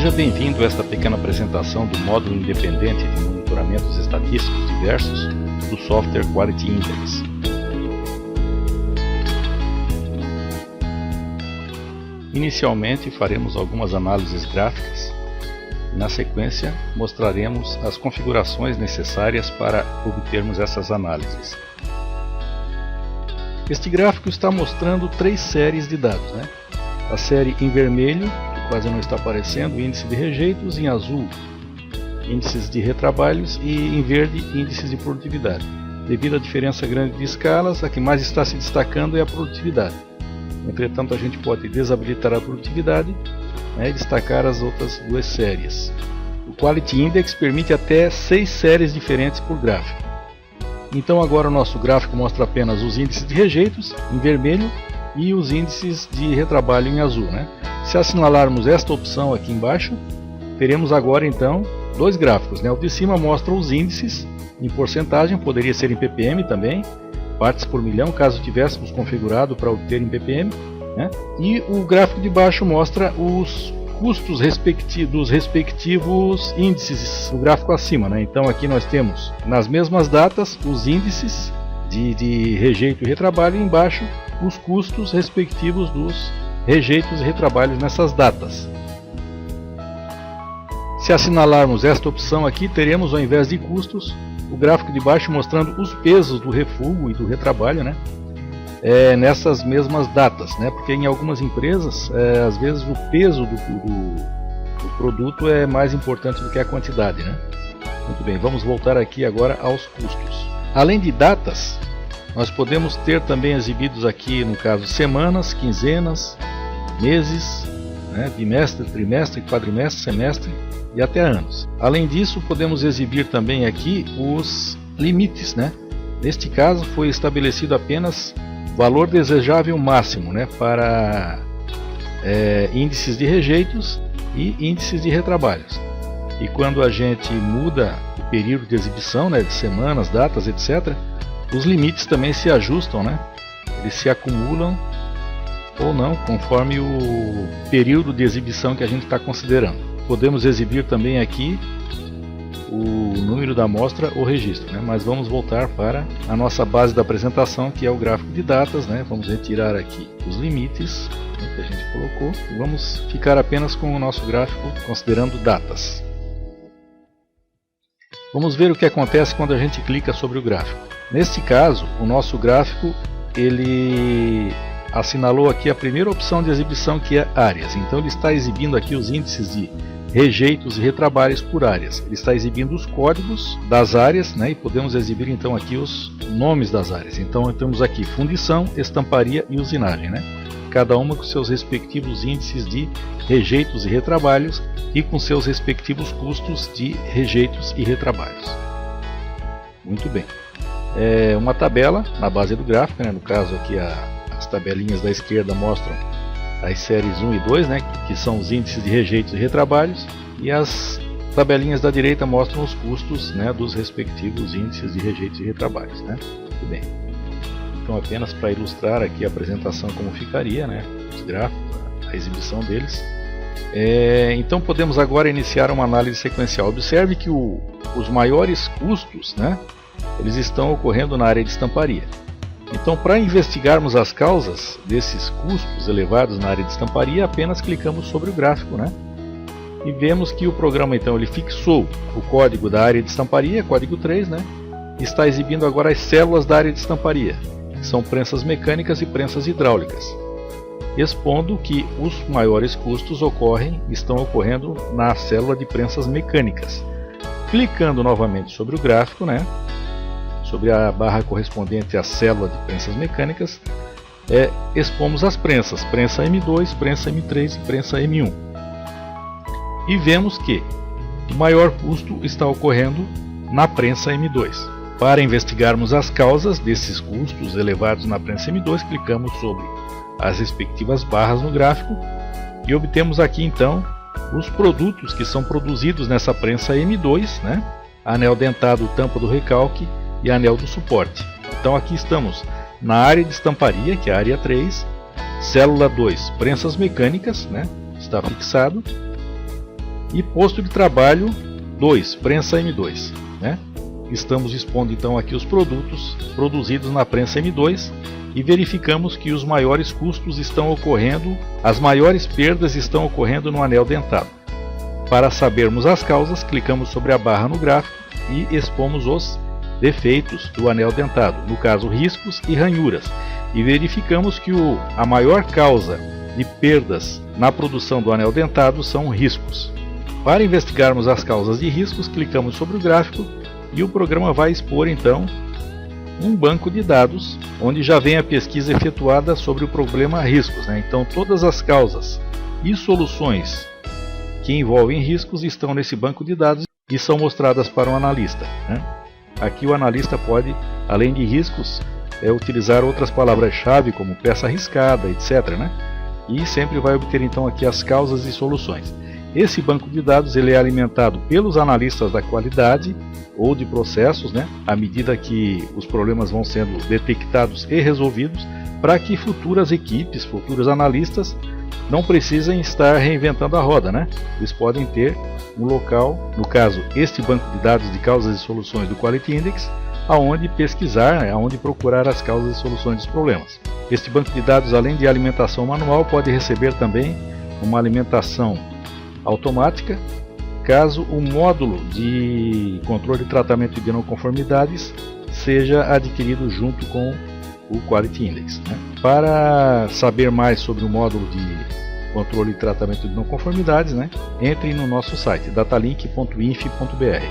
Seja bem-vindo a esta pequena apresentação do módulo independente de monitoramentos estatísticos diversos do Software Quality Index. Inicialmente faremos algumas análises gráficas e na sequência mostraremos as configurações necessárias para obtermos essas análises. Este gráfico está mostrando três séries de dados, A série em vermelho, que quase não está aparecendo, índice de rejeitos, em azul, índices de retrabalhos e em verde, índices de produtividade. Devido à diferença grande de escalas, a que mais está se destacando é a produtividade. Entretanto, a gente pode desabilitar a produtividade e destacar as outras duas séries. O Quality Index permite até 6 séries diferentes por gráfico. Então agora o nosso gráfico mostra apenas os índices de rejeitos em vermelho e os índices de retrabalho em azul. Se assinalarmos esta opção aqui embaixo, teremos agora então dois gráficos. O de cima mostra os índices em porcentagem, poderia ser em ppm também, partes por milhão, caso tivéssemos configurado para obter em ppm. E o gráfico de baixo mostra os custos dos respectivos índices do gráfico acima. Então aqui nós temos nas mesmas datas os índices de rejeito e retrabalho e embaixo os custos respectivos dos rejeitos e retrabalhos nessas datas. Se assinalarmos esta opção aqui, teremos ao invés de custos o gráfico de baixo mostrando os pesos do refúgio e do retrabalho nessas mesmas datas, porque em algumas empresas às vezes o peso do produto é mais importante do que a quantidade. Muito bem, vamos voltar aqui agora aos custos. Além de datas, nós podemos ter também exibidos aqui, no caso, semanas, quinzenas, meses, bimestre, trimestre, quadrimestre, semestre e até anos. Além disso, podemos exibir também aqui os limites. Neste caso, foi estabelecido apenas valor desejável máximo para índices de rejeitos e índices de retrabalhos. E quando a gente muda o período de exibição, de semanas, datas, etc., os limites também se ajustam, eles se acumulam ou não, conforme o período de exibição que a gente está considerando. Podemos exibir também aqui o número da amostra ou registro, mas vamos voltar para a nossa base da apresentação, que é o gráfico de datas. Vamos retirar aqui os limites que a gente colocou e vamos ficar apenas com o nosso gráfico considerando datas. Vamos ver o que acontece quando a gente clica sobre o gráfico. Neste caso, o nosso gráfico ele assinalou aqui a primeira opção de exibição, que é áreas. Então ele está exibindo aqui os índices de rejeitos e retrabalhos por áreas. Ele está exibindo os códigos das áreas, e podemos exibir então aqui os nomes das áreas. Então temos aqui fundição, estamparia e usinagem, cada uma com seus respectivos índices de rejeitos e retrabalhos e com seus respectivos custos de rejeitos e retrabalhos. Muito bem. Uma tabela na base do gráfico, no caso aqui as tabelinhas da esquerda mostram as séries 1 e 2, que são os índices de rejeitos e retrabalhos, e as tabelinhas da direita mostram os custos dos respectivos índices de rejeitos e retrabalhos. Muito bem. Então apenas para ilustrar aqui a apresentação como ficaria, os gráficos, a exibição deles. Então podemos agora iniciar uma análise sequencial. Observe que os maiores custos, eles estão ocorrendo na área de estamparia. Então, para investigarmos as causas desses custos elevados na área de estamparia, apenas clicamos sobre o gráfico, e vemos que o programa então ele fixou o código da área de estamparia, código 3, e está exibindo agora as células da área de estamparia, que são prensas mecânicas e prensas hidráulicas, expondo que os maiores custos estão ocorrendo na célula de prensas mecânicas. Clicando novamente sobre o gráfico, sobre a barra correspondente à célula de prensas mecânicas, expomos as prensas, prensa M2, prensa M3 e prensa M1. E vemos que o maior custo está ocorrendo na prensa M2. Para investigarmos as causas desses custos elevados na prensa M2, clicamos sobre as respectivas barras no gráfico e obtemos aqui então os produtos que são produzidos nessa prensa M2, anel dentado, tampa do recalque e anel do suporte. Então aqui estamos na área de estamparia, que é a área 3, célula 2, prensas mecânicas, está fixado. E posto de trabalho 2, prensa M2, né? Estamos expondo então aqui os produtos produzidos na prensa M2 e verificamos que os maiores custos estão ocorrendo, as maiores perdas estão ocorrendo no anel dentado. Para sabermos as causas, clicamos sobre a barra no gráfico e expomos os defeitos do anel dentado, no caso riscos e ranhuras, e verificamos que a maior causa de perdas na produção do anel dentado são riscos. Para investigarmos as causas de riscos, clicamos sobre o gráfico e o programa vai expor então um banco de dados onde já vem a pesquisa efetuada sobre o problema riscos, né? Então todas as causas e soluções que envolvem riscos estão nesse banco de dados e são mostradas para o analista, né? Aqui o analista pode, além de riscos, utilizar outras palavras-chave como peça arriscada, etc., né? E sempre vai obter então aqui as causas e soluções. Esse banco de dados ele é alimentado pelos analistas da qualidade ou de processos, né, à medida que os problemas vão sendo detectados e resolvidos, para que futuras equipes, futuros analistas não precisem estar reinventando a roda, né? Eles podem ter um local, no caso este banco de dados de causas e soluções do Quality Index, aonde pesquisar, né, aonde procurar as causas e soluções dos problemas. Este banco de dados, além de alimentação manual, pode receber também uma alimentação automática, caso o módulo de controle de tratamento de não conformidades seja adquirido junto com o Quality Index, né? Para saber mais sobre o módulo de controle de tratamento de não conformidades, né, entre no nosso site datalink.inf.br.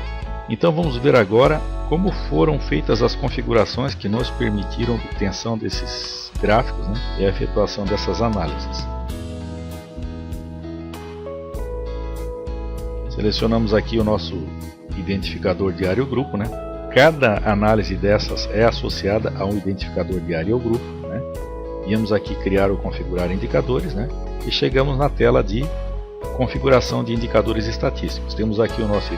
Então vamos ver agora como foram feitas as configurações que nos permitiram a obtenção desses gráficos, né, e a efetuação dessas análises. Selecionamos aqui o nosso identificador de área ou grupo, né? Cada análise dessas é associada a um identificador de área ou grupo, né? Viemos aqui criar ou configurar indicadores, né? E chegamos na tela de configuração de indicadores estatísticos. Temos aqui o nosso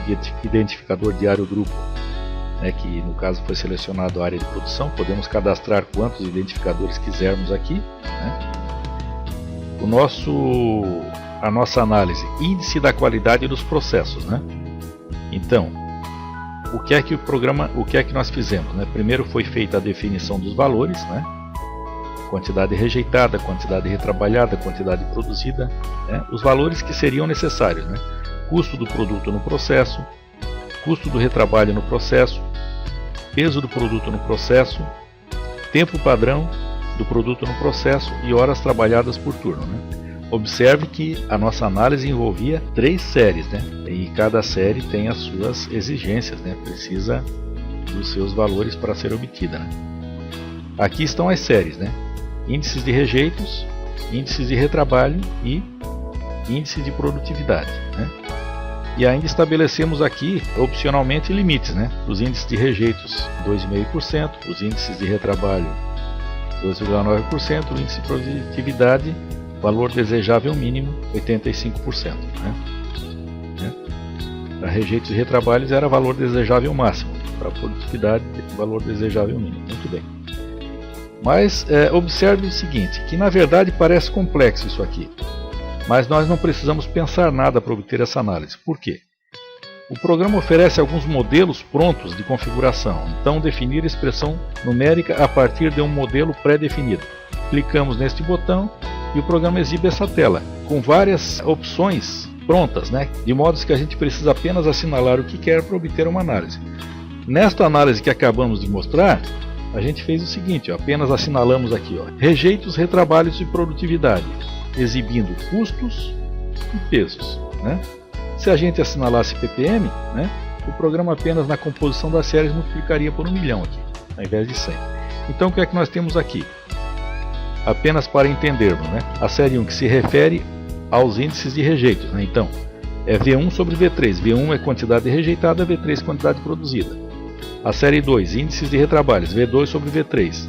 identificador de área ou grupo, né? Que no caso foi selecionado a área de produção. Podemos cadastrar quantos identificadores quisermos aqui, né? A nossa análise, índice da qualidade dos processos, né? Então, o que é que nós fizemos, né? Primeiro foi feita a definição dos valores, né? Quantidade rejeitada, quantidade retrabalhada, quantidade produzida, né? Os valores que seriam necessários, né? Custo do produto no processo, custo do retrabalho no processo, peso do produto no processo, tempo padrão do produto no processo e horas trabalhadas por turno, né? Observe que a nossa análise envolvia 3 séries, né? E cada série tem as suas exigências, né? Precisa dos seus valores para ser obtida, né? Aqui estão as séries, né? Índices de rejeitos, índices de retrabalho e índice de produtividade, né? E ainda estabelecemos aqui, opcionalmente, limites, né? Os índices de rejeitos 2,5%, os índices de retrabalho 2,9%, o índice de produtividade, valor desejável mínimo 85%, né? Para rejeitos e retrabalhos era valor desejável máximo, para produtividade valor desejável mínimo. Muito bem. Mas observe o seguinte, que na verdade parece complexo isso aqui, mas nós não precisamos pensar nada para obter essa análise. Por quê? O programa oferece alguns modelos prontos de configuração, então definir expressão numérica a partir de um modelo pré-definido. Clicamos neste botão e o programa exibe essa tela, com várias opções prontas, né? De modo que a gente precisa apenas assinalar o que quer para obter uma análise. Nesta análise que acabamos de mostrar, a gente fez o seguinte, ó, apenas assinalamos aqui, ó, rejeitos, retrabalhos e produtividade, exibindo custos e pesos, né? Se a gente assinalasse ppm, né, o programa apenas na composição das séries multiplicaria por 1.000.000 aqui, ao invés de 100. Então o que é que nós temos aqui? Apenas para entendermos, né? A série 1 que se refere aos índices de rejeitos, né? Então, é V1 sobre V3. V1 é quantidade rejeitada, V3 quantidade produzida. A série 2, índices de retrabalhos, V2 sobre V3,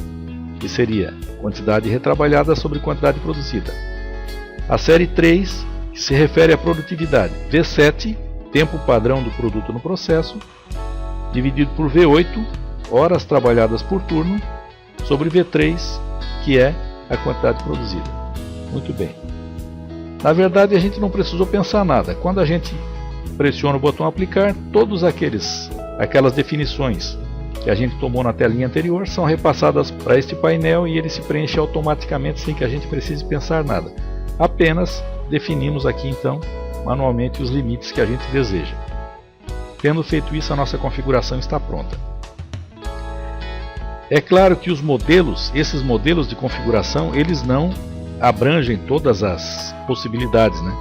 que seria quantidade retrabalhada sobre quantidade produzida. A série 3, que se refere à produtividade, V7, tempo padrão do produto no processo, dividido por V8, horas trabalhadas por turno, sobre V3, que é a quantidade produzida. Muito bem. Na verdade, a gente não precisou pensar nada. Quando a gente pressiono o botão aplicar, todas aquelas definições que a gente tomou na telinha anterior são repassadas para este painel e ele se preenche automaticamente sem que a gente precise pensar nada. Apenas definimos aqui então manualmente os limites que a gente deseja. Tendo feito isso, a nossa configuração está pronta. É claro que esses modelos de configuração, eles não abrangem todas as possibilidades, né?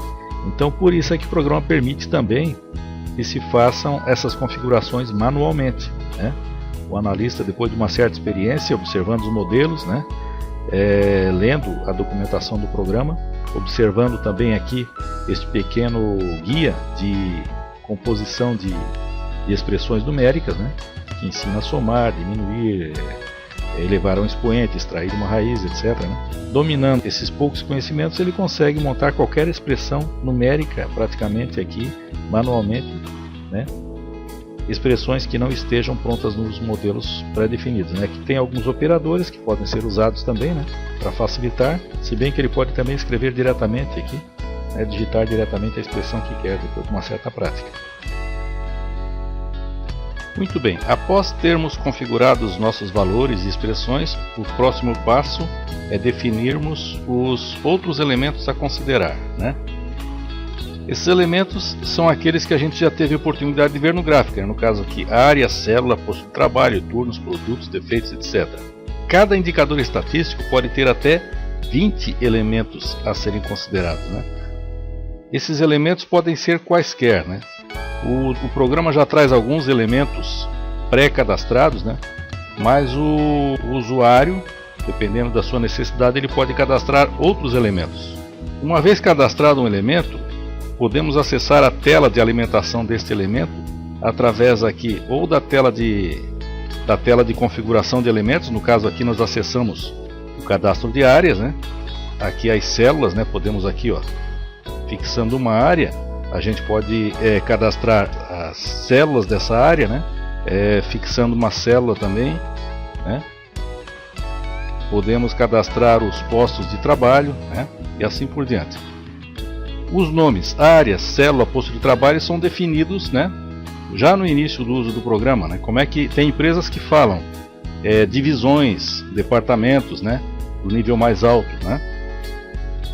Então por isso é que o programa permite também que se façam essas configurações manualmente, né? O analista, depois de uma certa experiência, observando os modelos, né? Lendo a documentação do programa, observando também aqui este pequeno guia de composição de expressões numéricas, né? Que ensina a somar, diminuir, elevar um expoente, extrair uma raiz, etc., né? Dominando esses poucos conhecimentos, ele consegue montar qualquer expressão numérica praticamente aqui, manualmente, né? Expressões que não estejam prontas nos modelos pré-definidos, né? Que tem alguns operadores que podem ser usados também, né? Para facilitar, se bem que ele pode também escrever diretamente aqui, né? Digitar diretamente a expressão que quer depois de uma certa prática. Muito bem, após termos configurado os nossos valores e expressões, o próximo passo é definirmos os outros elementos a considerar, né? Esses elementos são aqueles que a gente já teve a oportunidade de ver no gráfico, né? No caso aqui, área, célula, posto de trabalho, turnos, produtos, defeitos, etc. Cada indicador estatístico pode ter até 20 elementos a serem considerados, né? Esses elementos podem ser quaisquer, né? O programa já traz alguns elementos pré-cadastrados, né? Mas o usuário, dependendo da sua necessidade, ele pode cadastrar outros elementos. Uma vez cadastrado um elemento, podemos acessar a tela de alimentação deste elemento através aqui ou da tela de configuração de elementos. No caso aqui nós acessamos o cadastro de áreas, né? Aqui as células, né? Podemos aqui, ó, fixando uma área, a gente pode cadastrar as células dessa área, né? Fixando uma célula também, né? Podemos cadastrar os postos de trabalho, né? E assim por diante. Os nomes área, célula, posto de trabalho são definidos, né? Já no início do uso do programa, né? Como é que tem empresas que falam divisões, departamentos, né? Do nível mais alto, né?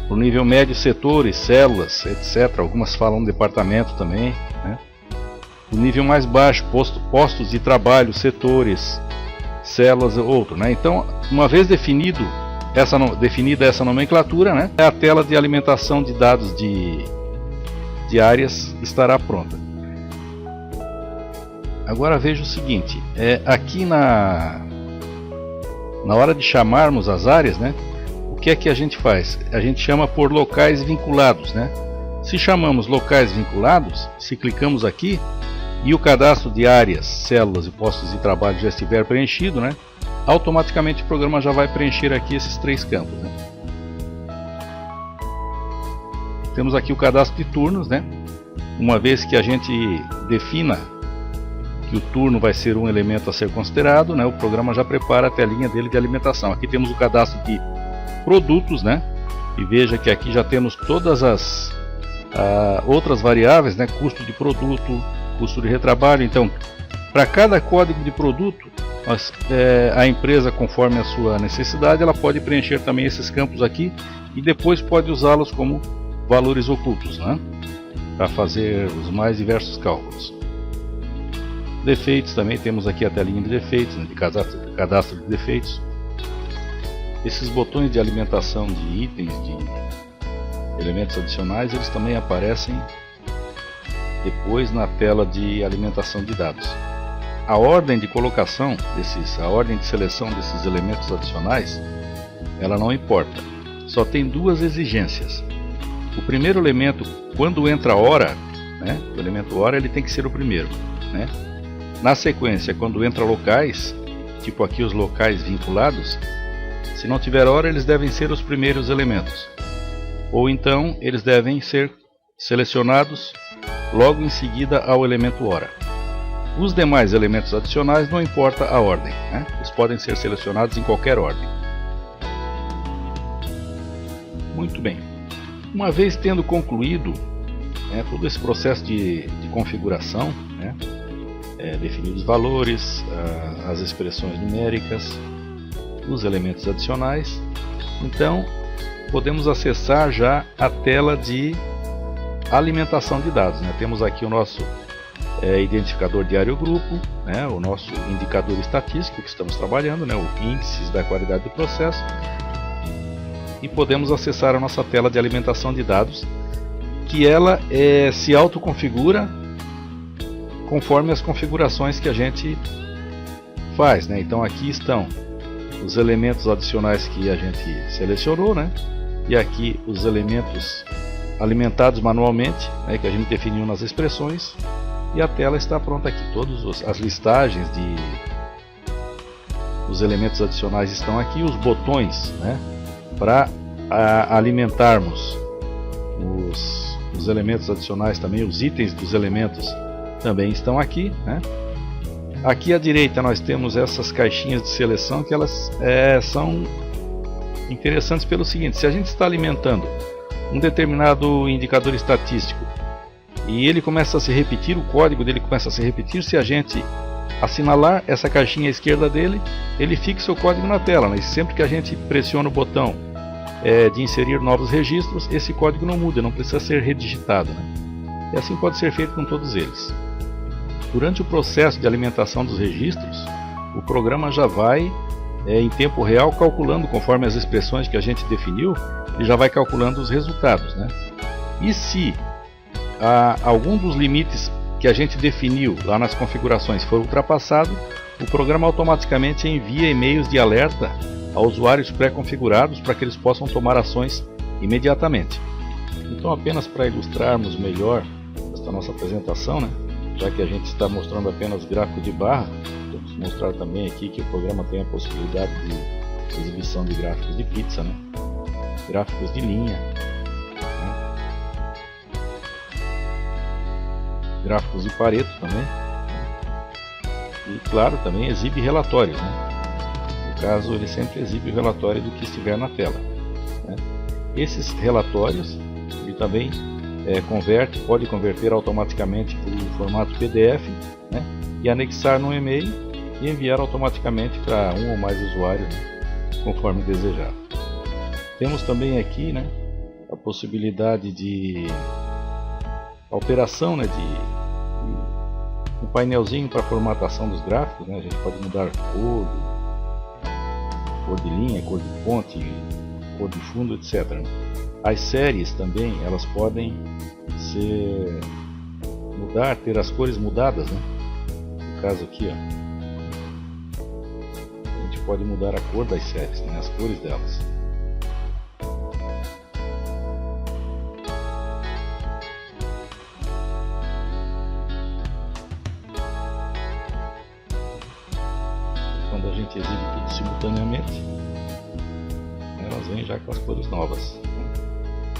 No nível médio, setores, células, etc. Algumas falam departamento também, né? No nível mais baixo, postos de trabalho, setores, células, outro, né? Então, uma vez definida essa nomenclatura, né? A tela de alimentação de dados de áreas estará pronta. Agora veja o seguinte, aqui na hora de chamarmos as áreas, né? O que é que a gente faz? A gente chama por locais vinculados, né? Se chamamos locais vinculados, se clicamos aqui e o cadastro de áreas, células e postos de trabalho já estiver preenchido, né? Automaticamente o programa já vai preencher aqui esses três campos, né? Temos aqui o cadastro de turnos, né? Uma vez que a gente defina que o turno vai ser um elemento a ser considerado, né? O programa já prepara a telinha dele de alimentação. Aqui temos o cadastro de produtos, né? E veja que aqui já temos todas as outras variáveis, né? Custo de produto, custo de retrabalho. Então, para cada código de produto, a empresa, conforme a sua necessidade, ela pode preencher também esses campos aqui e depois pode usá-los como valores ocultos, né? Para fazer os mais diversos cálculos. Defeitos também, temos aqui a telinha de defeitos, né? De cadastro de defeitos. Esses botões de alimentação de itens, de elementos adicionais, eles também aparecem depois na tela de alimentação de dados. A ordem de colocação a ordem de seleção desses elementos adicionais, ela não importa. Só tem duas exigências. O primeiro elemento, quando entra hora, né, o elemento hora, ele tem que ser o primeiro, né? Na sequência, quando entra locais, tipo aqui os locais vinculados, se não tiver hora, eles devem ser os primeiros elementos. Ou então, eles devem ser selecionados logo em seguida ao elemento hora. Os demais elementos adicionais não importa a ordem, né? Eles podem ser selecionados em qualquer ordem. Muito bem. Uma vez tendo concluído né, todo esse processo de configuração, né, definir os valores, as expressões numéricas, os elementos adicionais. Então podemos acessar já a tela de alimentação de dados, né? Temos aqui o nosso identificador de área ou grupo, né? O nosso indicador estatístico que estamos trabalhando, né? O índices da qualidade do processo, e podemos acessar a nossa tela de alimentação de dados, que ela se autoconfigura conforme as configurações que a gente faz, né? Então aqui estão os elementos adicionais que a gente selecionou, né? E aqui os elementos alimentados manualmente, né, que a gente definiu nas expressões, e a tela está pronta aqui. Todas as listagens dos elementos adicionais estão aqui, os botões, né, para alimentarmos os elementos adicionais também, os itens dos elementos também estão aqui, né. Aqui à direita nós temos essas caixinhas de seleção, que elas são interessantes pelo seguinte: se a gente está alimentando um determinado indicador estatístico e ele começa a se repetir, o código dele começa a se repetir, se a gente assinalar essa caixinha à esquerda dele, ele fixa o código na tela, né? E sempre que a gente pressiona o botão de inserir novos registros, esse código não muda, não precisa ser redigitado, né? E assim pode ser feito com todos eles. Durante o processo de alimentação dos registros, o programa já vai em tempo real calculando, conforme as expressões que a gente definiu, ele já vai calculando os resultados, né? E se algum dos limites que a gente definiu lá nas configurações for ultrapassado, o programa automaticamente envia e-mails de alerta a usuários pré-configurados para que eles possam tomar ações imediatamente. Então, apenas para ilustrarmos melhor esta nossa apresentação, né? Já que a gente está mostrando apenas gráfico de barra, vamos mostrar também aqui que o programa tem a possibilidade de exibição de gráficos de pizza, né? Gráficos de linha, né? Gráficos de Pareto também, né? E claro, também exibe relatórios, né? No caso, ele sempre exibe o relatório do que estiver na tela, né? Esses relatórios ele também pode converter automaticamente para o formato PDF, né? E anexar no e-mail e enviar automaticamente para um ou mais usuários, né? Conforme desejar. Temos também aqui, né, a possibilidade de alteração, né, de um painelzinho para formatação dos gráficos, né? A gente pode mudar cor de linha, cor de fonte, cor de fundo, etc. As séries também, elas podem ter as cores mudadas, né? No caso aqui, ó, a gente pode mudar a cor das séries, né? As cores delas. Quando a gente exibe tudo simultaneamente, elas vêm já com as cores novas.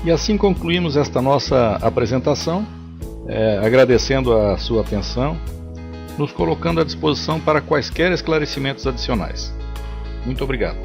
E assim concluímos esta nossa apresentação, agradecendo a sua atenção, nos colocando à disposição para quaisquer esclarecimentos adicionais. Muito obrigado.